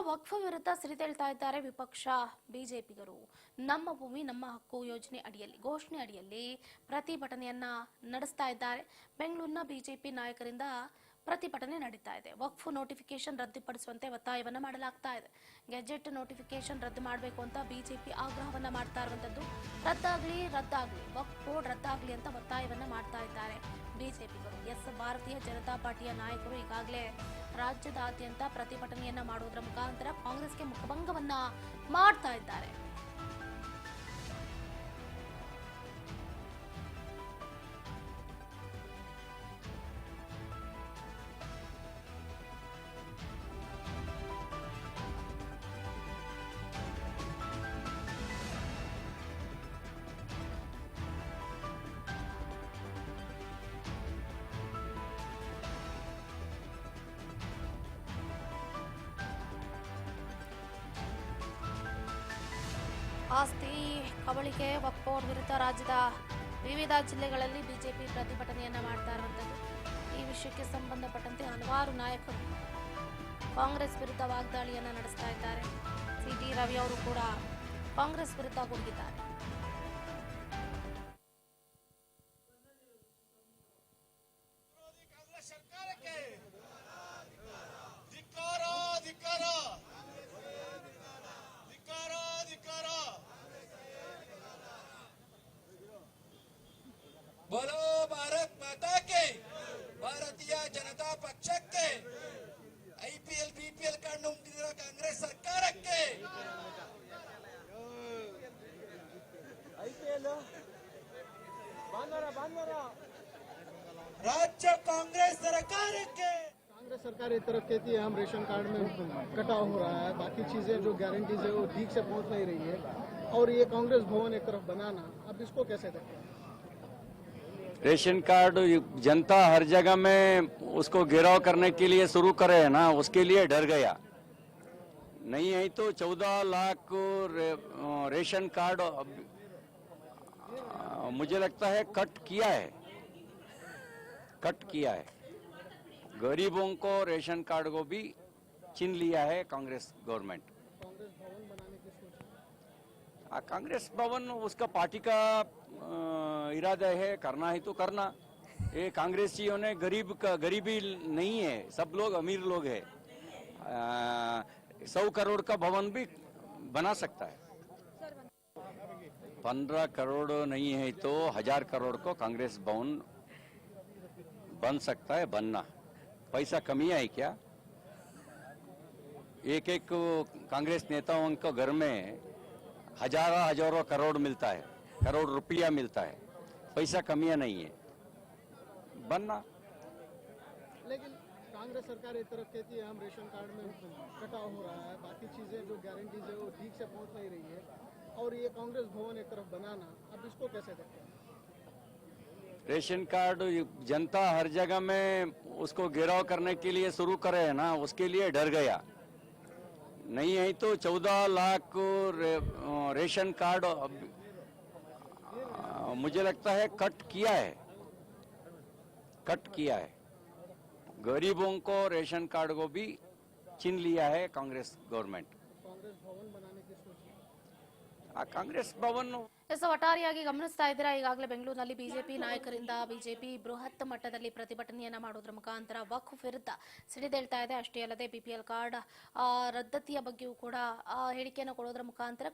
ವಕ್ಫ್ ವಿರುದ್ಧ ಸಿಡಿದೇಳ್ತಾ ಇದ್ದಾರೆ ವಿಪಕ್ಷ ಬಿಜೆಪಿಗರು. ನಮ್ಮ ಭೂಮಿ ನಮ್ಮ ಹಕ್ಕು ಯೋಜನೆ ಅಡಿಯಲ್ಲಿ ಘೋಷಣೆ ಅಡಿಯಲ್ಲಿ ಪ್ರತಿಭಟನೆಯನ್ನ ನಡೆಸ್ತಾ ಇದ್ದಾರೆ. ಬೆಂಗಳೂರಿನ ಬಿಜೆಪಿ ನಾಯಕರಿಂದ ಪ್ರತಿಭಟನೆ ನಡೀತಾ ಇದೆ. ವಕ್ಫ್ ನೋಟಿಫಿಕೇಶನ್ ರದ್ದುಪಡಿಸುವಂತೆ ಒತ್ತಾಯವನ್ನ ಮಾಡಲಾಗ್ತಾ ಇದೆ. ಗೆಜೆಟ್ ನೋಟಿಫಿಕೇಶನ್ ರದ್ದು ಮಾಡಬೇಕು ಅಂತ ಬಿಜೆಪಿ ಆಗ್ರಹವನ್ನ ಮಾಡ್ತಾ ಇರುವಂತದ್ದು. ರದ್ದಾಗ್ಲಿ ವಕ್ಫ್ ಬೋರ್ಡ್ ರದ್ದಾಗ್ಲಿ ಅಂತ ಒತ್ತಾಯವನ್ನ ಮಾಡ್ತಾ ಇದ್ದಾರೆ ಬಿಜೆಪಿಗರು. ಭಾರತೀಯ ಜನತಾ ಪಾರ್ಟಿಯ ನಾಯಕರು ಈಗಾಗಲೇ ರಾಜ್ಯದಾದ್ಯಂತ ಪ್ರತಿಭಟನೆಯನ್ನ ಮಾಡುವುದರ ಮುಖಾಂತರ ಕಾಂಗ್ರೆಸ್ಗೆ ಮುಖಭಂಗವನ್ನ ಮಾಡ್ತಾ ಇದ್ದಾರೆ. ಆಸ್ತಿ ಕಬಳಿಕೆ ವಕ್ಫ್ ಬೋರ್ಡ್ ವಿರುದ್ಧ ರಾಜ್ಯದ ವಿವಿಧ ಜಿಲ್ಲೆಗಳಲ್ಲಿ ಬಿಜೆಪಿ ಪ್ರತಿಭಟನೆಯನ್ನ ಮಾಡ್ತಾ ಇರುವಂತದ್ದು. ಈ ವಿಷಯಕ್ಕೆ ಸಂಬಂಧಪಟ್ಟಂತೆ ಹಲವಾರು ನಾಯಕರು ಕಾಂಗ್ರೆಸ್ ವಿರುದ್ಧ ವಾಗ್ದಾಳಿಯನ್ನ ನಡೆಸ್ತಾ ಇದ್ದಾರೆ. ಸಿಟಿ ರವಿ ಅವರು ಕೂಡ ಕಾಂಗ್ರೆಸ್ ವಿರುದ್ಧ ಗುಡುಗಿದ್ದಾರೆ. बोलो भारत माता के, भारतीय जनता पक्षಕ್ಕೆ, IPL BPL ಕಣ್ಣು ಮುಂದಿರೋ ಕಾಂಗ್ರೆಸ್ ಸರ್ಕಾರಕ್ಕೆ, राज्य कांग्रेस सरकारಕ್ಕೆ. कांग्रेस सरकार एक तरफ कहती है हम रेशन कार्ड में कटाव हो रहा है, बाकी चीजें जो गारंटीज है वो ठीक से पहुंच नहीं रही है, और ये कांग्रेस भवन एक तरफ बनाना, अब इसको कैसे देखते हैं? रेशन कार्ड जनता हर जगह में उसको घेराव करने के लिए शुरू करे है ना, उसके लिए डर गया नहीं है तो 14 लाख रेशन कार्ड मुझे लगता है कट किया है। गरीबों को रेशन कार्ड को भी छीन लिया है कांग्रेस गवर्नमेंट। कांग्रेस भवन उसका पार्टी का इरादा है, करना है तो करना। ये कांग्रेसियों ने गरीबी नहीं है, सब लोग अमीर लोग है। 100 करोड़ का भवन भी बना सकता है। 15 करोड़ नहीं है तो 1000 करोड़ को कांग्रेस भवन बन सकता है। बनना पैसा कमी है क्या? एक कांग्रेस नेताओं को घर में हजारों करोड़ मिलता है, करोड़ रुपया मिलता है, पैसा कमियां नहीं है, बनना। लेकिन कांग्रेस सरकार एक तरफ कहती है हम रेशन कार्ड में कटाव हो रहा है, बाकी चीजें जो गारंटीज है वो ठीक से पहुंच नहीं रही है, और ये कांग्रेस भवन एक तरफ बनाना, अब इसको कैसे देखते हैं? रेशन कार्ड जनता हर जगह में उसको घेराव करने के लिए शुरू करे है ना, उसके लिए डर गया नहीं है तो 14 लाख रेशन कार्ड मुझे लगता है कट किया है। गरीबों को रेशन कार्ड को भी छीन लिया है कांग्रेस गवर्नमेंट। कांग्रेस भवन बनाने की सोच है। कांग्रेस भवन ಒಟ್ಟಾರೆಯಾಗಿ ಗಮನಿಸ್ತಾ ಇದ್ದೀರಾ, ಈಗಾಗಲೇ ಬೆಂಗಳೂರಿನಲ್ಲಿ ಬಿಜೆಪಿ ನಾಯಕರಿಂದ ಬಿಜೆಪಿ ಬೃಹತ್ ಮಟ್ಟದಲ್ಲಿ ಪ್ರತಿಭಟನೆಯನ್ನ ಮಾಡುವುದರ ಮುಖಾಂತರ ವಕ್ಫ್ ವಿರುದ್ಧ ಸಿಡಿದೇಳ್ತಾ ಇದೆ. ಅಷ್ಟೇ ಅಲ್ಲದೆ BPL ಕಾರ್ಡ್ ರದ್ದತಿಯ ಬಗ್ಗೆಯೂ ಕೂಡ ಹೇಳಿಕೆಯನ್ನು ಕೊಡೋದ್ರ ಮುಖಾಂತರ